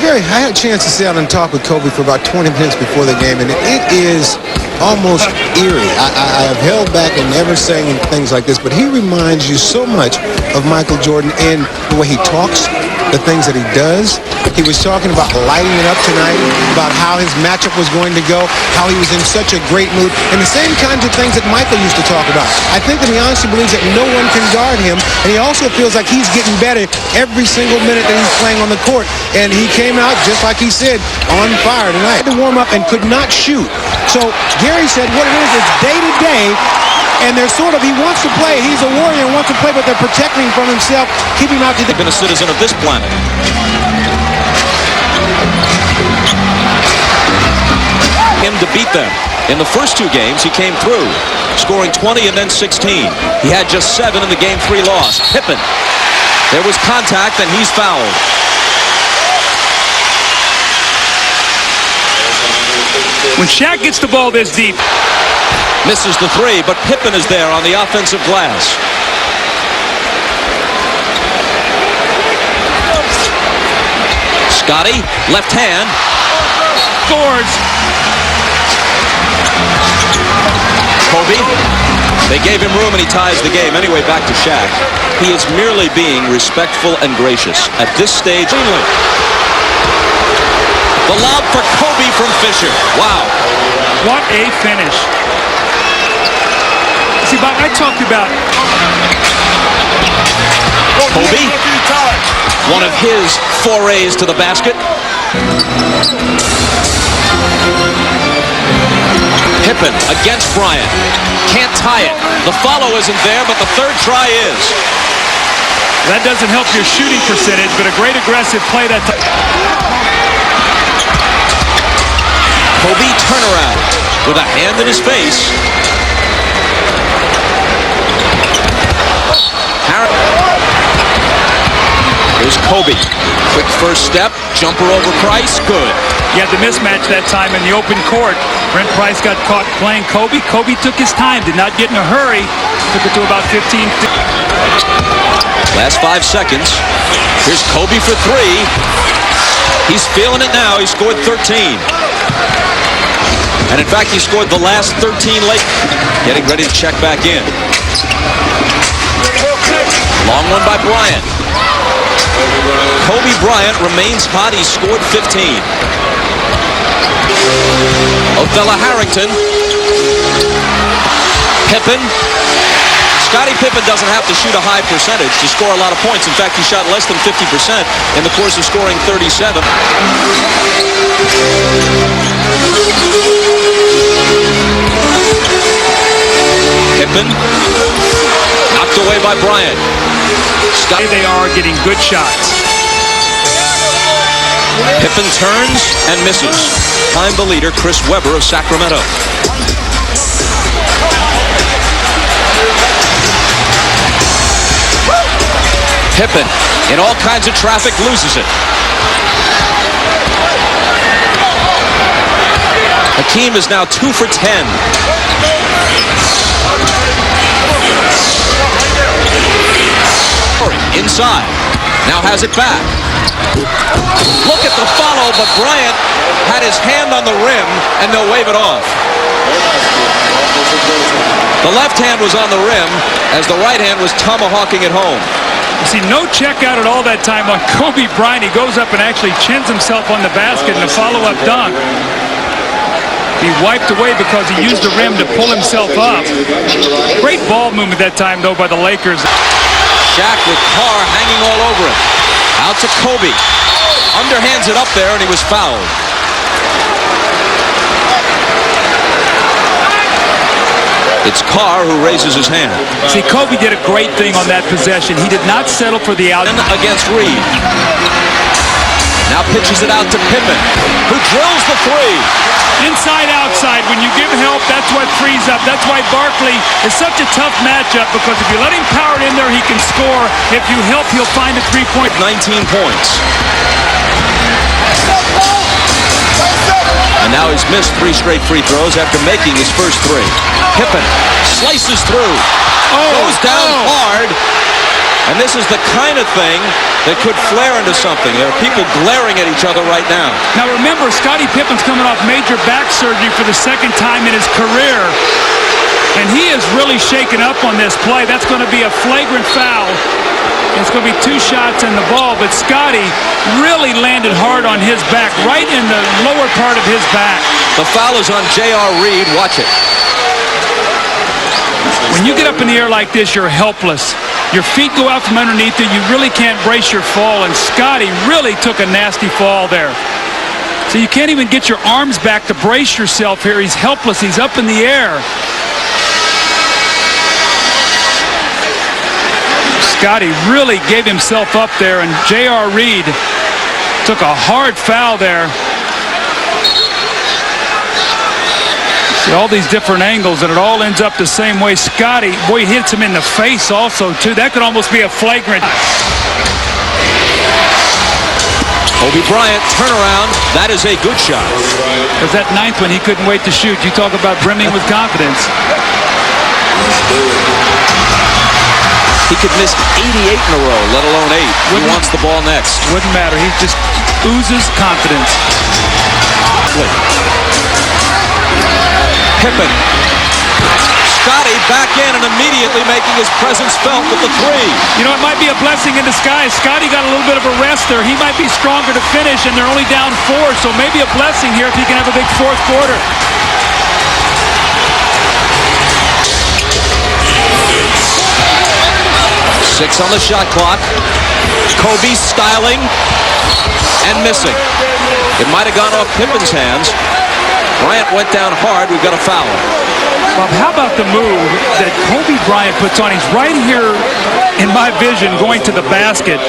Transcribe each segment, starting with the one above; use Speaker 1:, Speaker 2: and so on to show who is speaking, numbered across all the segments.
Speaker 1: Gary, I had a chance to sit down and talk with Kobe for about 20 minutes before the game, and it is almost eerie. I have held back and never saying things like this, but he reminds you so much of Michael Jordan in the way he talks, the things that he does. He was talking about lighting it up tonight, about how his matchup was going to go, how he was in such a great mood, and the same kinds of things that Michael used to talk about. I think that he honestly believes that no one can guard him, and he also feels like he's getting better every single minute that he's playing on the court. And he came out, just like he said, on fire tonight. He had to warm up and could not shoot. So Gary said what it is day to day, and they're sort of, he wants to play. He's a warrior and wants to play, but they're protecting him from himself, keeping him out to the...
Speaker 2: Been a citizen of this planet. Him to beat them. In the first two games, he came through, scoring 20 and then 16. He had just 7 in the Game 3 loss. Pippen. There was contact, and he's fouled.
Speaker 3: When Shaq gets the ball this deep.
Speaker 2: Misses the 3, but Pippen is there on the offensive glass. Scottie, left hand.
Speaker 3: Scores.
Speaker 2: Kobe. They gave him room and he ties the game. Anyway, back to Shaq. He is merely being respectful and gracious. At this stage, the lob for Kobe from Fisher. Wow.
Speaker 3: What a finish. See, Bob, I talked about
Speaker 2: Kobe, one of his forays to the basket. Pippen against Bryant. Can't tie it. The follow isn't there, but the third try is.
Speaker 3: That doesn't help your shooting percentage, but a great aggressive play that time.
Speaker 2: Kobe turnaround with a hand in his face. Here's Kobe. Quick first step. Jumper over Price. Good.
Speaker 3: You had the mismatch that time in the open court. Brent Price got caught playing Kobe. Kobe took his time, did not get in a hurry. Took it to about 15.
Speaker 2: Last 5 seconds. Here's Kobe for 3. He's feeling it now. He scored 13. And in fact, he scored the last 13 late. Getting ready to check back in. Long one by Bryant. Kobe Bryant remains hot. He scored 15. ButtZilla Harrington. Pippen. Scottie Pippen doesn't have to shoot a high percentage to score a lot of points. In fact, he shot less than 50% in the course of scoring 37. Pippen. Knocked away by Bryant.
Speaker 3: They are getting good shots.
Speaker 2: Pippen turns and misses. Time the leader, Chris Webber of Sacramento. Pippen, in all kinds of traffic, loses it. Hakeem is now 2 for 10. Inside. Now has it back. Look at the follow, but Bryant had his hand on the rim, and they'll wave it off. The left hand was on the rim, as the right hand was tomahawking it home.
Speaker 3: You see, no check out at all that time on Kobe Bryant. He goes up and actually chins himself on the basket in a follow-up dunk. He wiped away because he used the rim to pull himself up. Great ball movement that time, though, by the Lakers.
Speaker 2: Shaq with Carr hanging all over him. Out to Kobe. Underhands it up there, and he was fouled. It's Carr who raises his hand.
Speaker 3: See, Kobe did a great thing on that possession. He did not settle for the out.
Speaker 2: Against Reed. Now pitches it out to Pippen, who drills the 3.
Speaker 3: Inside, outside. When you give help, that's what frees up. That's why Barkley is such a tough matchup, because if you let him power it in there, he can score. If you help, he'll find a 3-point.
Speaker 2: 19 points. And now he's missed 3 straight free throws after making his first 3. Pippen slices through. Goes down hard. And this is the kind of thing that could flare into something. There are people glaring at each other right now.
Speaker 3: Now remember, Scottie Pippen's coming off major back surgery for the second time in his career. And he is really shaken up on this play. That's going to be a flagrant foul. It's going to be 2 shots in the ball, but Scottie really landed hard on his back, right in the lower part of his back.
Speaker 2: The foul is on J.R. Reed. Watch it.
Speaker 3: When you get up in the air like this, you're helpless. Your feet go out from underneath you. You really can't brace your fall, and Scottie really took a nasty fall there. So you can't even get your arms back to brace yourself here. He's helpless. He's up in the air. Scottie really gave himself up there, and J.R. Reed took a hard foul there. See all these different angles, and it all ends up the same way. Scottie, boy, he hits him in the face also, too. That could almost be a flagrant.
Speaker 2: Kobe Bryant, turnaround. That is a good shot.
Speaker 3: Because that 9th one, he couldn't wait to shoot. You talk about brimming with confidence.
Speaker 2: He could miss 88 in a row, let alone 8. He wants the ball next.
Speaker 3: Wouldn't matter. He just oozes confidence.
Speaker 2: Pippen. Scottie back in and immediately making his presence felt with the 3.
Speaker 3: You know, it might be a blessing in disguise. Scottie got a little bit of a rest there. He might be stronger to finish, and they're only down 4, so maybe a blessing here if he can have a big 4th quarter.
Speaker 2: Six on the shot clock. Kobe styling and missing. It might have gone off Pippen's hands. Bryant went down hard. We've got a foul.
Speaker 3: Bob, how about the move that Kobe Bryant puts on? He's right here in my vision going to the basket.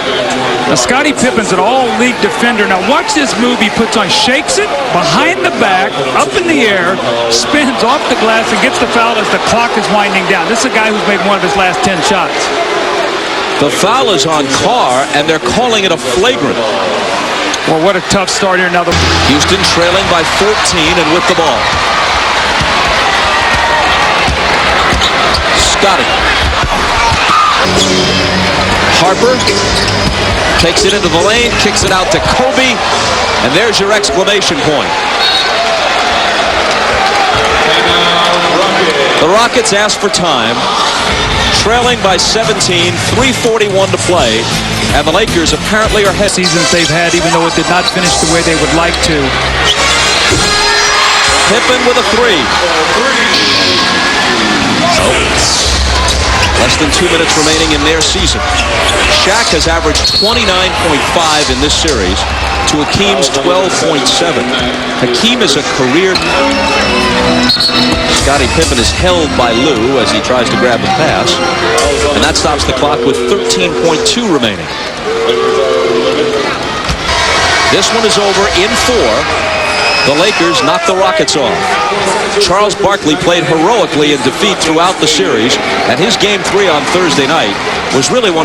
Speaker 3: Now, Scottie Pippen's an all-league defender. Now, watch this move he puts on. Shakes it behind the back, up in the air, spins off the glass, and gets the foul as the clock is winding down. This is a guy who's made one of his last 10 shots.
Speaker 2: The foul is on Carr, and they're calling it a flagrant.
Speaker 3: Well, what a tough start here. Now,
Speaker 2: Houston trailing by 14 and with the ball. Scottie. Harper takes it into the lane, kicks it out to Kobe, and there's your exclamation point. The Rockets ask for time, trailing by 17, 3:41 to play, and the Lakers apparently are head.
Speaker 3: Seasons they've had, even though it did not finish the way they would like to.
Speaker 2: Pippen with a 3. Less than 2 minutes remaining in their season. Shaq has averaged 29.5 in this series to Hakeem's 12.7. Hakeem is a career. Scottie Pippen is held by Lou as he tries to grab the pass, and that stops the clock with 13.2 remaining. This one is over in 4. The Lakers knock the Rockets off. Charles Barkley played heroically in defeat throughout the series, and his Game 3 on Thursday night was really one of